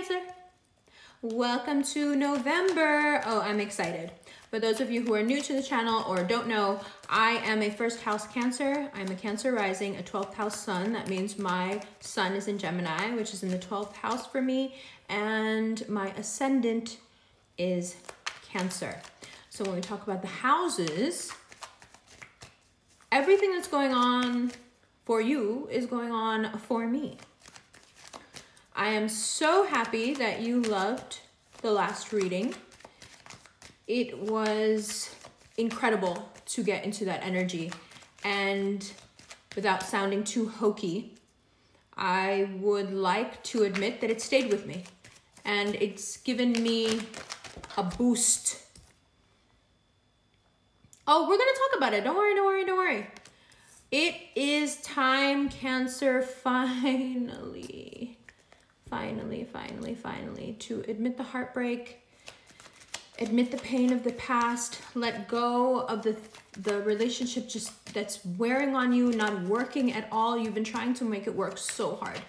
Cancer. Welcome to November. Oh, I'm excited. For those of you who are new to the channel or don't know, I am a first house Cancer. I'm a Cancer rising, a 12th house sun. That means my sun is in Gemini, which is in the 12th house for me, and my ascendant is Cancer. So when we talk about the houses, everything that's going on for you is going on for me. I am so happy that you loved the last reading. It was incredible to get into that energy, and without sounding too hokey, I would like to admit that it stayed with me and it's given me a boost. Oh, we're gonna talk about it. Don't worry, don't worry, don't worry. It is time, Cancer, finally, to admit the heartbreak, admit the pain of the past, let go of the relationship just that's wearing on you, not working at all. You've been trying to make it work so hard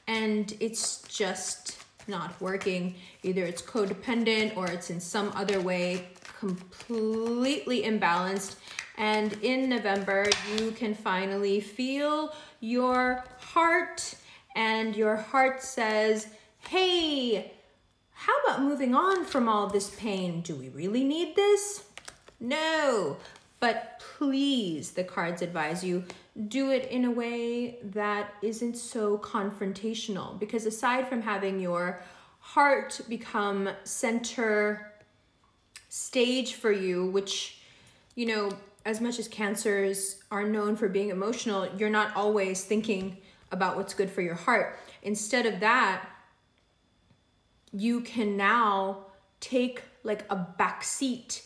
and it's just not working. Either it's codependent or it's in some other way completely imbalanced. And in November, you can finally feel your heart, and your heart says, hey, how about moving on from all this pain? Do we really need this? No, but please, the cards advise you, do it in a way that isn't so confrontational, because aside from having your heart become center stage for you, which, you know, as much as Cancers are known for being emotional, you're not always thinking about what's good for your heart. Instead of that, you can now take like a back seat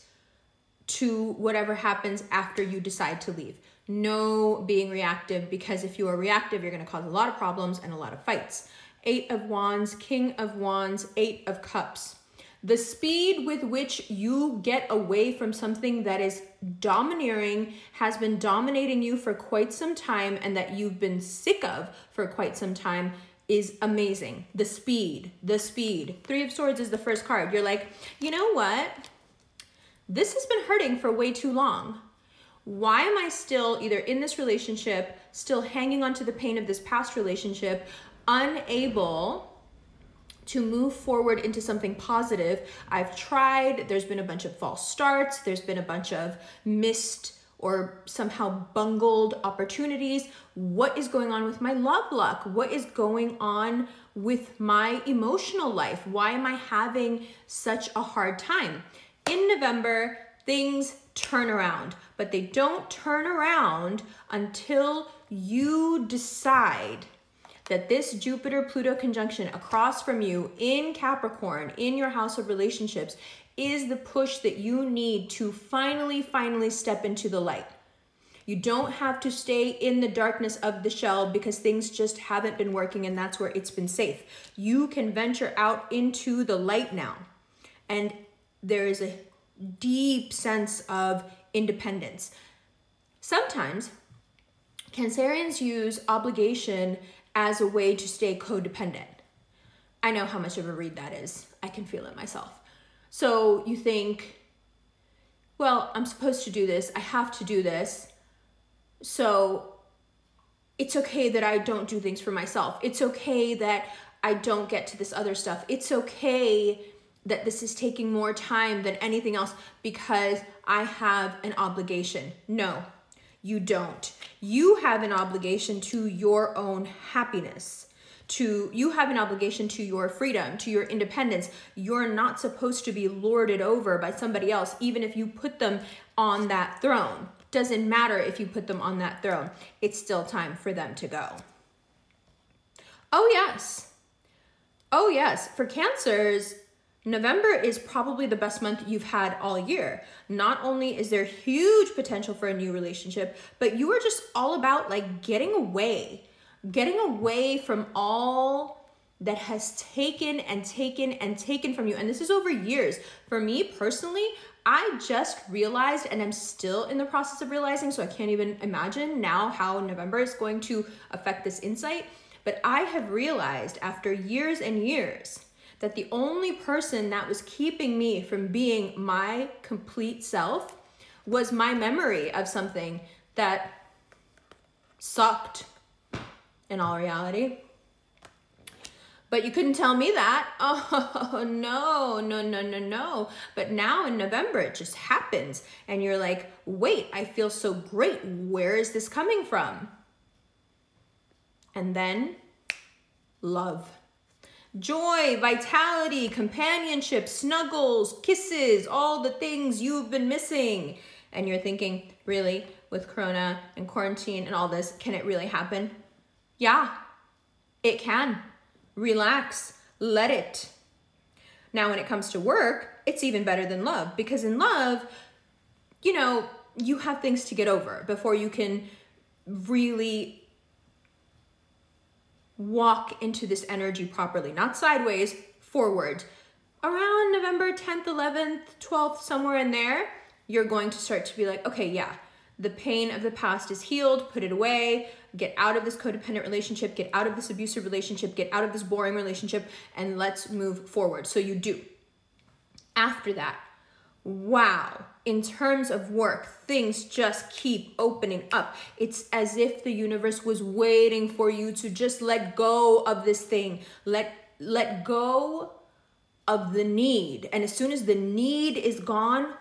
to whatever happens after you decide to leave. No being reactive, because if you are reactive, you're going to cause a lot of problems and a lot of fights. 8 of Wands, King of Wands, 8 of Cups. The speed with which you get away from something that is domineering, has been dominating you for quite some time, and that you've been sick of for quite some time is amazing. The speed. 3 of Swords is the first card. You're like, you know what? This has been hurting for way too long. Why am I still either in this relationship, still hanging on to the pain of this past relationship, unable to move forward into something positive? I've tried, there's been a bunch of false starts, there's been a bunch of missed or somehow bungled opportunities. What is going on with my love luck? What is going on with my emotional life? Why am I having such a hard time? In November, things turn around, but they don't turn around until you decide that this Jupiter-Pluto conjunction across from you in Capricorn, in your house of relationships, is the push that you need to finally step into the light. You don't have to stay in the darkness of the shell because things just haven't been working and that's where it's been safe. You can venture out into the light now. And there is a deep sense of independence. Sometimes Cancerians use obligation as a way to stay codependent. I know how much of a read that is. I can feel it myself. So you think, well, I'm supposed to do this. I have to do this. So it's okay that I don't do things for myself. It's okay that I don't get to this other stuff. It's okay that this is taking more time than anything else because I have an obligation. No, you don't. You have an obligation to your own happiness. You have an obligation to your freedom, to your independence. You're not supposed to be lorded over by somebody else, even if you put them on that throne. Doesn't matter if you put them on that throne. It's still time for them to go. Oh yes. Oh yes. For Cancers, November is probably the best month you've had all year. Not only is there huge potential for a new relationship, but you are just all about like getting away from all that has taken from you. And this is over years. For me personally, I just realized, and I'm still in the process of realizing, so I can't even imagine now how November is going to affect this insight. But I have realized after years and years that the only person that was keeping me from being my complete self was my memory of something that sucked in all reality. But you couldn't tell me that. Oh, no. But now in November, it just happens. And you're like, wait, I feel so great. Where is this coming from? And then love. Joy, vitality, companionship, snuggles, kisses, all the things you've been missing. And you're thinking, really, with Corona and quarantine and all this, can it really happen? Yeah, it can. Relax, let it. Now, when it comes to work, it's even better than love, because in love, you know, you have things to get over before you can really walk into this energy properly, not sideways, forward. Around November 10th, 11th, 12th, somewhere in there, you're going to start to be like, okay, yeah, the pain of the past is healed, put it away, get out of this codependent relationship, get out of this abusive relationship, get out of this boring relationship, and let's move forward. So you do. After that, wow, in terms of work, things just keep opening up. It's as if the universe was waiting for you to just let go of this thing. Let go of the need. And as soon as the need is gone,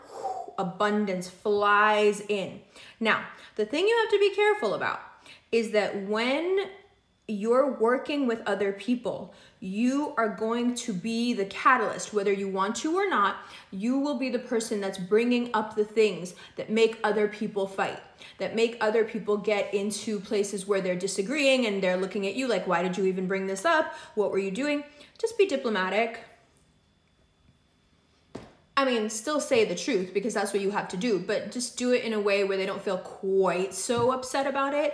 abundance flies in. Now, the thing you have to be careful about is that when you're working with other people, you are going to be the catalyst, whether you want to or not. You will be the person that's bringing up the things that make other people fight, that make other people get into places where they're disagreeing and they're looking at you like, why did you even bring this up? What were you doing? Just be diplomatic. I mean, still say the truth because that's what you have to do, but just do it in a way where they don't feel quite so upset about it.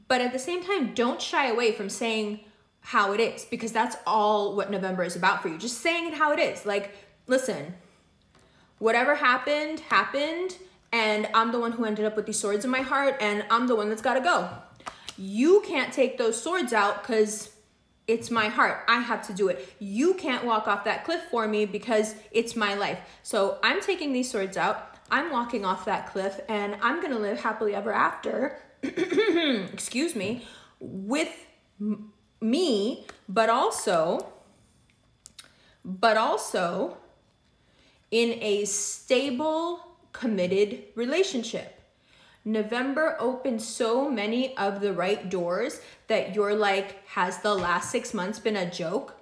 But at the same time, don't shy away from saying how it is, because that's all what November is about for you. Just saying it how it is. Like, listen, whatever happened, happened, and I'm the one who ended up with these swords in my heart, and I'm the one that's got to go. You can't take those swords out because it's my heart. I have to do it. You can't walk off that cliff for me because it's my life. So I'm taking these swords out. I'm walking off that cliff, and I'm going to live happily ever after, excuse me, with me, but also in a stable, committed relationship. November opened so many of the right doors that you're like, has the last 6 months been a joke?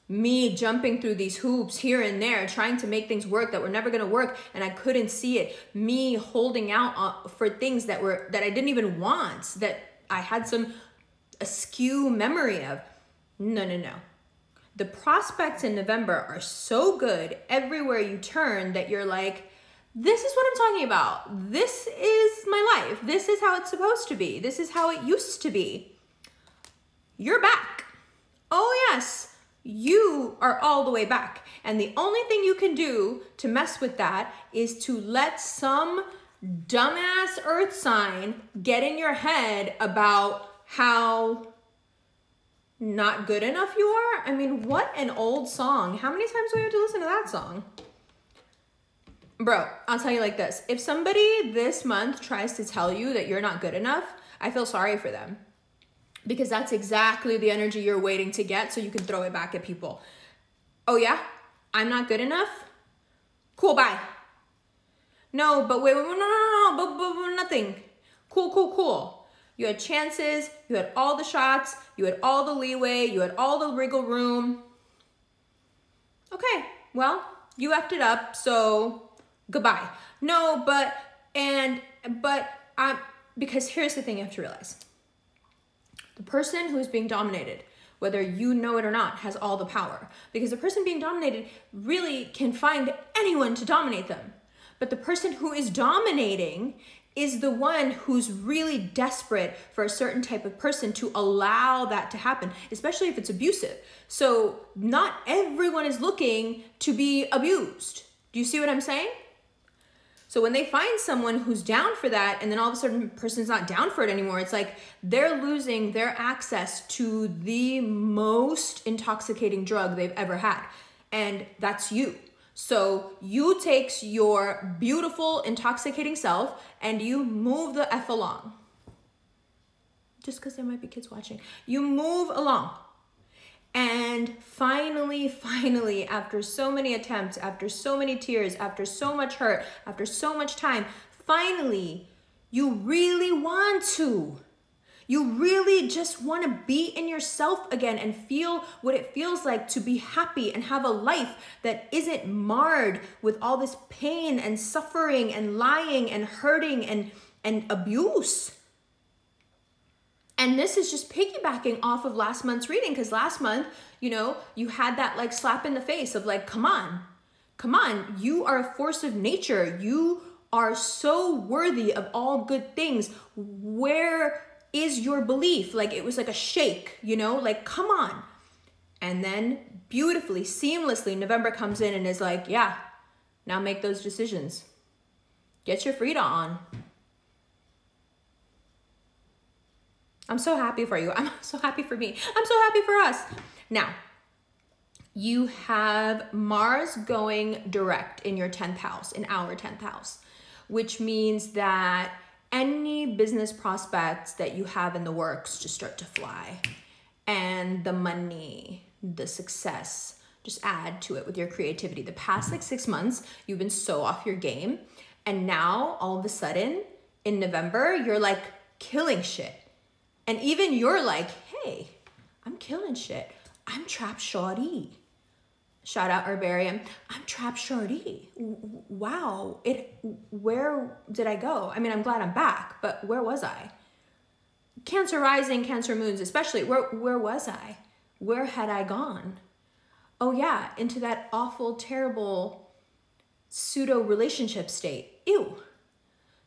Me jumping through these hoops here and there, trying to make things work that were never gonna work, and I couldn't see it. Me holding out for things that I didn't even want, that I had some askew memory of. No. The prospects in November are so good everywhere you turn that you're like, this is what I'm talking about. This is my life. This is how it's supposed to be. This is how it used to be. You're back. Oh yes, you are all the way back. And the only thing you can do to mess with that is to let some dumbass earth sign get in your head about how not good enough you are. I mean, what an old song. How many times do we have to listen to that song? Bro, I'll tell you like this. If somebody this month tries to tell you that you're not good enough, I feel sorry for them. Because that's exactly the energy you're waiting to get so you can throw it back at people. Oh yeah? I'm not good enough? Cool, bye. No, but wait, no, but nothing. Cool. You had chances, you had all the shots, you had all the leeway, you had all the wriggle room. Okay, well, you effed it up, so goodbye. No, because here's the thing you have to realize. The person who is being dominated, whether you know it or not, has all the power. Because the person being dominated really can find anyone to dominate them. But the person who is dominating is the one who's really desperate for a certain type of person to allow that to happen, especially if it's abusive. So not everyone is looking to be abused. Do you see what I'm saying? So when they find someone who's down for that, and then all of a sudden the person's not down for it anymore, it's like they're losing their access to the most intoxicating drug they've ever had. And that's you. So you takes your beautiful, intoxicating self and you move the F along. Just because there might be kids watching. You move along. And finally, after so many attempts, after so many tears, after so much hurt, after so much time, finally, you really want to. You really just want to be in yourself again and feel what it feels like to be happy and have a life that isn't marred with all this pain and suffering and lying and hurting and abuse. And this is just piggybacking off of last month's reading, because last month, you know, you had that like slap in the face of like, come on, you are a force of nature. You are so worthy of all good things. Where is your belief? Like it was like a shake, you know, like, come on. And then beautifully, seamlessly, November comes in and is like, yeah, now make those decisions. Get your Frida on. I'm so happy for you. I'm so happy for me. I'm so happy for us. Now, you have Mars going direct in your 10th house, in our 10th house, which means that any business prospects that you have in the works just start to fly. And the money, the success, just add to it with your creativity. The past like 6 months, you've been so off your game. And now all of a sudden in November, you're like killing shit. And even you're like, hey, I'm killing shit. I'm trapped shawty. Shout out Herbarium. I'm trapped shawty. Wow. Where did I go? I mean, I'm glad I'm back, but where was I? Cancer rising, Cancer moons, especially. Where was I? Where had I gone? Oh yeah, into that awful, terrible pseudo relationship state. Ew.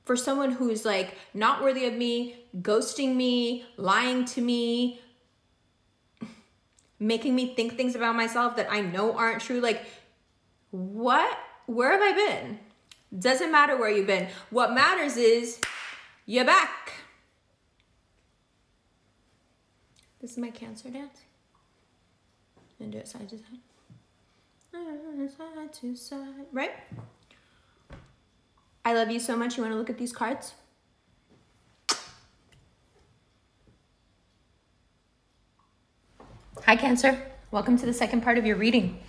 For someone who's like not worthy of me, ghosting me, lying to me, making me think things about myself that I know aren't true. Like, what? Where have I been? Doesn't matter where you've been. What matters is you're back. This is my Cancer dance. And do it side to side. Side to side. Right? I love you so much. You want to look at these cards? Hi, Cancer. Welcome to the second part of your reading.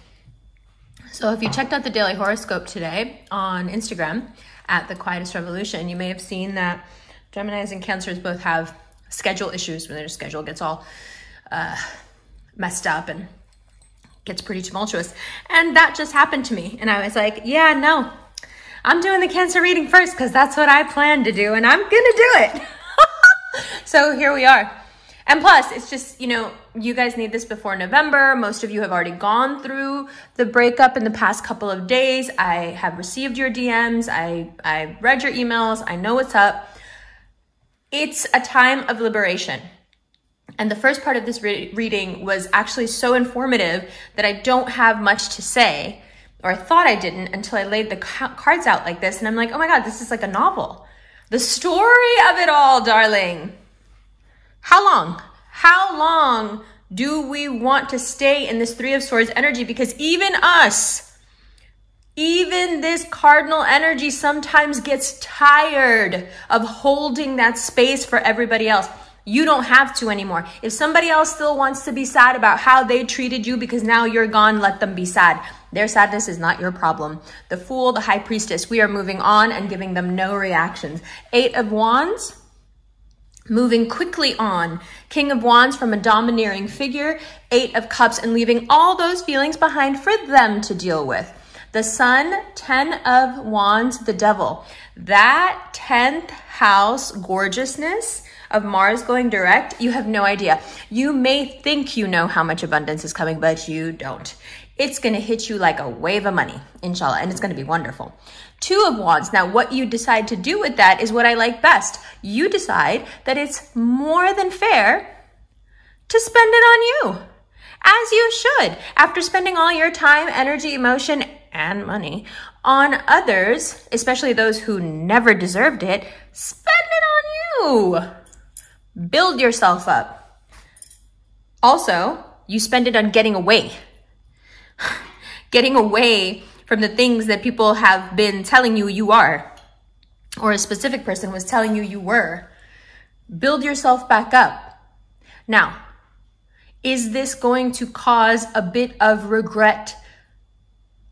So if you checked out the daily horoscope today on Instagram at the Quietest Revolution, you may have seen that Geminis and Cancers both have schedule issues when their schedule gets all messed up and gets pretty tumultuous. And that just happened to me. And I was like, yeah, no. I'm doing the Cancer reading first because that's what I planned to do, and I'm going to do it. So here we are. And plus, it's just, you know, you guys need this before November. Most of you have already gone through the breakup in the past couple of days. I have received your DMs. I read your emails. I know what's up. It's a time of liberation. And the first part of this reading was actually so informative that I don't have much to say, or I thought I didn't until I laid the cards out like this. And I'm like, oh my God, this is like a novel. The story of it all, darling. How long? How long do we want to stay in this Three of Swords energy? Because even us, even this cardinal energy sometimes gets tired of holding that space for everybody else. You don't have to anymore. If somebody else still wants to be sad about how they treated you because now you're gone, let them be sad. Their sadness is not your problem. The Fool, the High Priestess, we are moving on and giving them no reactions. 8 of Wands, moving quickly on. King of Wands from a domineering figure. 8 of Cups, and leaving all those feelings behind for them to deal with. The Sun, 10 of Wands, the Devil. That 10th house gorgeousness of Mars going direct, you have no idea. You may think you know how much abundance is coming, but you don't. It's going to hit you like a wave of money, inshallah, and it's going to be wonderful. 2 of Wands. Now, what you decide to do with that is what I like best. You decide that it's more than fair to spend it on you. As you should. After spending all your time, energy, emotion, and money on others, especially those who never deserved it, spend it on you. Build yourself up. Also, you spend it on getting away. Getting away from the things that people have been telling you you are, or a specific person was telling you you were. Build yourself back up. Now, is this going to cause a bit of regret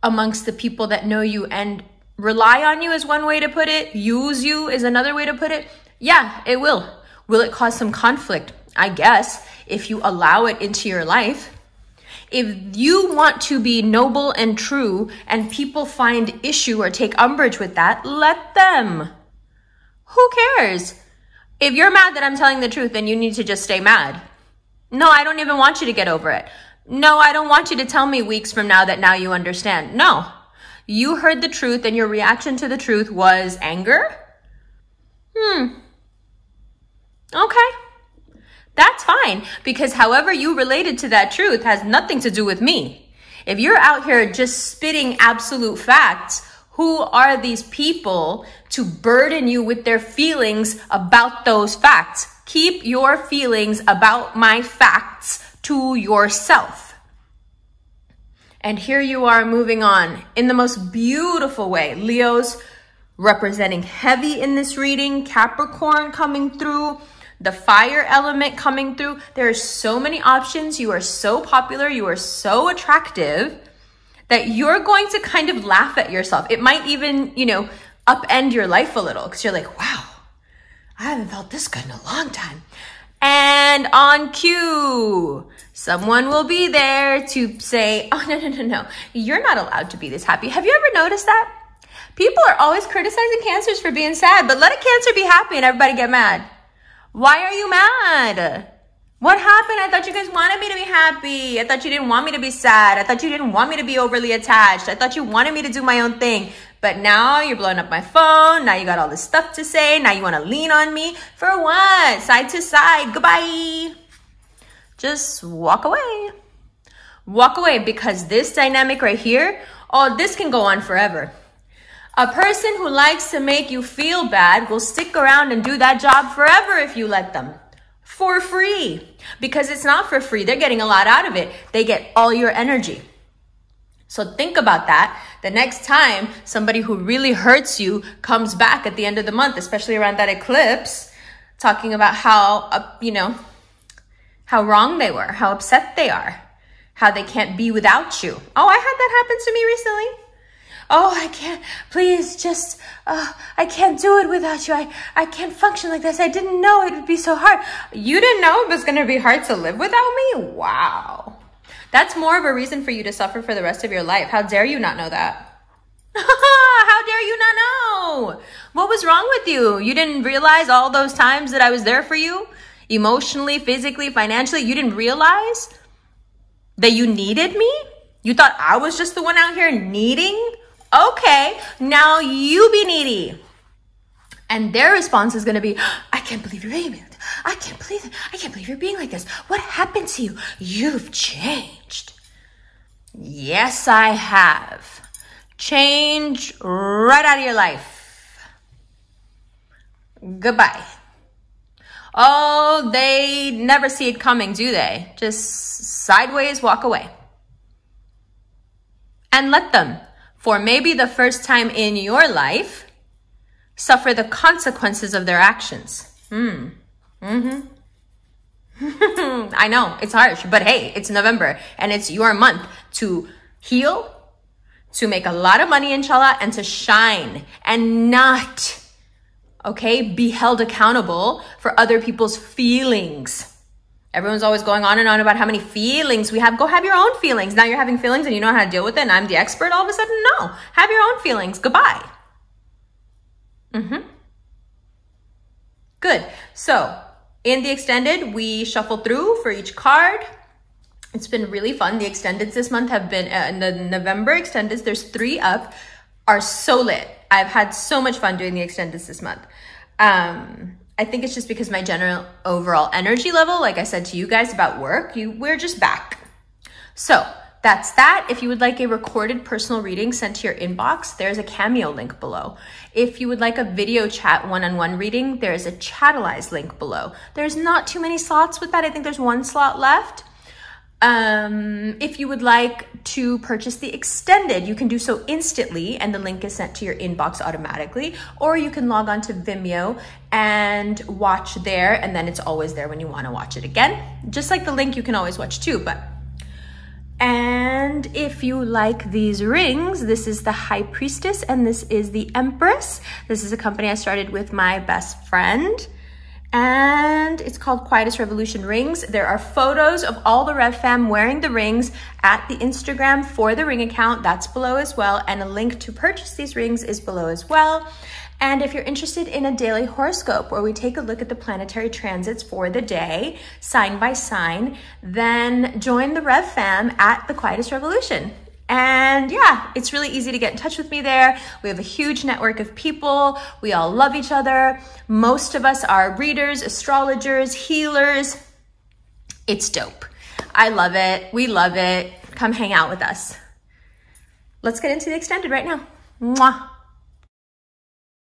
amongst the people that know you and rely on you is one way to put it? Use you is another way to put it? Yeah, it will. Will it cause some conflict? I guess, if you allow it into your life. If you want to be noble and true and people find issue or take umbrage with that, let them. Who cares? If you're mad that I'm telling the truth, then you need to just stay mad. No, I don't even want you to get over it. No, I don't want you to tell me weeks from now that now you understand. No, you heard the truth and your reaction to the truth was anger? Okay. That's fine, because however you related to that truth has nothing to do with me. If you're out here just spitting absolute facts, who are these people to burden you with their feelings about those facts? Keep your feelings about my facts to yourself. And here you are moving on in the most beautiful way. Leo's representing heavy in this reading, Capricorn coming through, the fire element coming through. There are so many options. You are so popular. You are so attractive that you're going to kind of laugh at yourself. It might even, upend your life a little because you're like, wow, I haven't felt this good in a long time. And on cue, someone will be there to say, oh, no. You're not allowed to be this happy. Have you ever noticed that? People are always criticizing Cancers for being sad, but let a Cancer be happy and everybody get mad. Why are you mad? What happened? I thought you guys wanted me to be happy. I thought you didn't want me to be sad. I thought you didn't want me to be overly attached. I thought you wanted me to do my own thing. But now you're blowing up my phone. Now you got all this stuff to say. Now you want to lean on me. For what? Side to side. Goodbye. Just walk away. Walk away, because this dynamic right here, this can go on forever. A person who likes to make you feel bad will stick around and do that job forever if you let them. For free. Because it's not for free. They're getting a lot out of it. They get all your energy. So think about that. The next time somebody who really hurts you comes back at the end of the month, especially around that eclipse, talking about how, how wrong they were, how upset they are, how they can't be without you. Oh, I had that happen to me recently. Oh, I can't, please just, I can't do it without you. I can't function like this. I didn't know it would be so hard. You didn't know it was going to be hard to live without me? Wow. That's more of a reason for you to suffer for the rest of your life. How dare you not know that? How dare you not know? What was wrong with you? You didn't realize all those times that I was there for you? Emotionally, physically, financially, you didn't realize that you needed me? You thought I was just the one out here needing? Okay, now you be needy. And their response is going to be, I can't believe you're being like this. I can't believe you're being like this. What happened to you? You've changed. Yes, I have. Change right out of your life. Goodbye. Oh, they never see it coming, do they? Just sideways walk away. And let them, for maybe the first time in your life, suffer the consequences of their actions. I know, it's harsh, but hey, it's November and it's your month to heal, to make a lot of money, inshallah, and to shine and not, be held accountable for other people's feelings. Everyone's always going on and on about how many feelings we have. Go have your own feelings. Now you're having feelings and you know how to deal with it and I'm the expert all of a sudden? No, have your own feelings. Goodbye. Good. So in the extended, we shuffle through for each card. It's been really fun. The extendeds this month have been, in the November extendeds, there's 3 up, are so lit. I've had so much fun doing the extendeds this month. I think it's just because my general overall energy level, like I said to you guys about work, we're just back. So that's that. If you would like a recorded personal reading sent to your inbox, there's a Cameo link below. If you would like a video chat one-on-one reading, there's a Chatalize link below. There's not too many slots with that. I think there's 1 slot left. If you would like to purchase the extended, you can do so instantly and the link is sent to your inbox automatically, or you can log on to Vimeo and watch there, and then it's always there when you want to watch it again. Just like the link, you can always watch too, and if you like these rings, this is the High Priestess and this is the Empress. This is a company I started with my best friend, and it's called Quietest Revolution Rings. There are photos of all the Rev Fam wearing the rings at the Instagram for the ring account. That's below as well, and a link to purchase these rings is below as well. And if you're interested in a daily horoscope where we take a look at the planetary transits for the day, sign by sign, then join the Rev Fam at the Quietest Revolution. And yeah, it's really easy to get in touch with me there. We have a huge network of people. We all love each other. Most of us are readers, astrologers, healers. It's dope. I love it. We love it. Come hang out with us. Let's get into the extended right now. Mwah.